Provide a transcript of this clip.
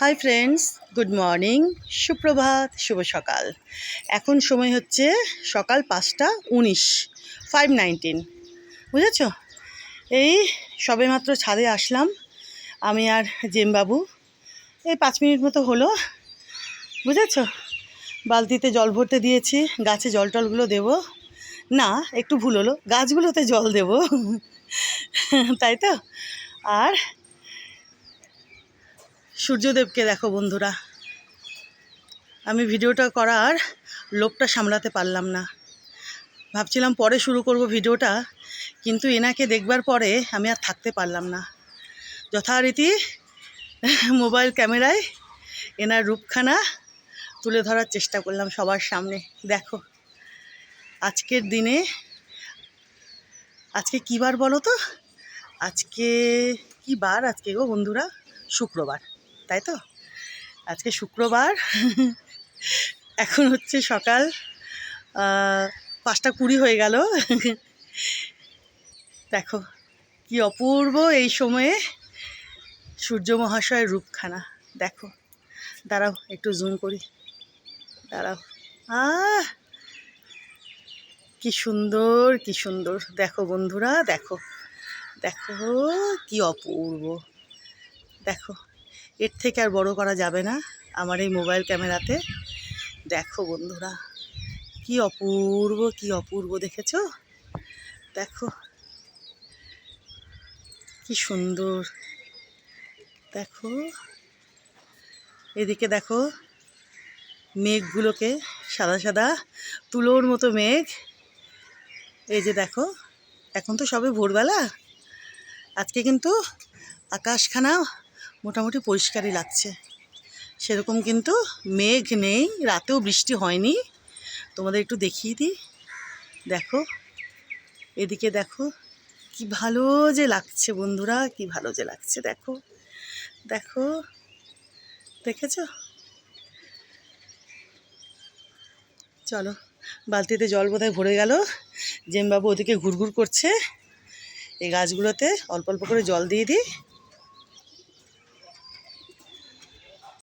Hi friends, good morning, সুপ্রভাত, শুভ সকাল। এখন সময় হচ্ছে সকাল 5:19, 5:19, বুঝেছ? এই সবেমাত্র ছাদে আসলাম আমি আর জেমবাবু। এই 5 মিনিট মতো হলো, বুঝেছ? বালতিতে জল ভরতে দিয়েছি, গাছে জল টলগুলো দেবো না, একটু ভুল হলো, গাছগুলোতে জল দেবো তাই তো। আর সূর্যদেবকে দেখো বন্ধুরা, আমি ভিডিওটা করার লোভটা সামলাতে পারলাম না। ভাবছিলাম পরে শুরু করব ভিডিওটা, কিন্তু এনাকে দেখবার পরে আমি আর থাকতে পারলাম না। যথারীতি মোবাইল ক্যামেরায় এনার রূপখানা তুলে ধরার চেষ্টা করলাম সবার সামনে। দেখো আজকের দিনে, আজকে কী বার বলো তো? আজকে কী বার আজকে গো বন্ধুরা? শুক্রবার, তাই তো? আজকে শুক্রবার। এখন হচ্ছে সকাল 5:20 হয়ে গেল। দেখো কি অপূর্ব এই সময়ে সূর্য মহাশয়ের রূপখানা। দেখো, দাঁড়াও একটু জুম করি, দাঁড়াও। কি সুন্দর, কি সুন্দর! দেখো বন্ধুরা, দেখো দেখো কি অপূর্ব। দেখো, এর থেকে আর বড় করা যাবে না আমার এই মোবাইল ক্যামেরাতে। দেখো বন্ধুরা, কি অপূর্ব, কি অপূর্ব! দেখেছো? দেখো কি সুন্দর। দেখো এদিকে, দেখো মেঘগুলোকে, সাদা সাদা তুলোর মতো মেঘ। এই যে দেখো, এখন তো সবে ভোরবেলা, আজকে কিন্তু আকাশখানা মোটামুটি পরিষ্কারই লাগছে। সেরকম কিন্তু মেঘ নেই, রাতেও বৃষ্টি হয়নি। তোমাদের একটু দেখিয়ে দিই। দেখো এদিকে, দেখো কি ভালো যে লাগছে বন্ধুরা, কি ভালো যে লাগছে। দেখো দেখো, দেখেছো? চলো, বালতিতে জল বোধহয় ভরে গেল। জেমবাবু ওদিকে ঘুরঘুর করছে। এই গাছগুলোতে অল্প অল্প করে জল দিয়ে দিই।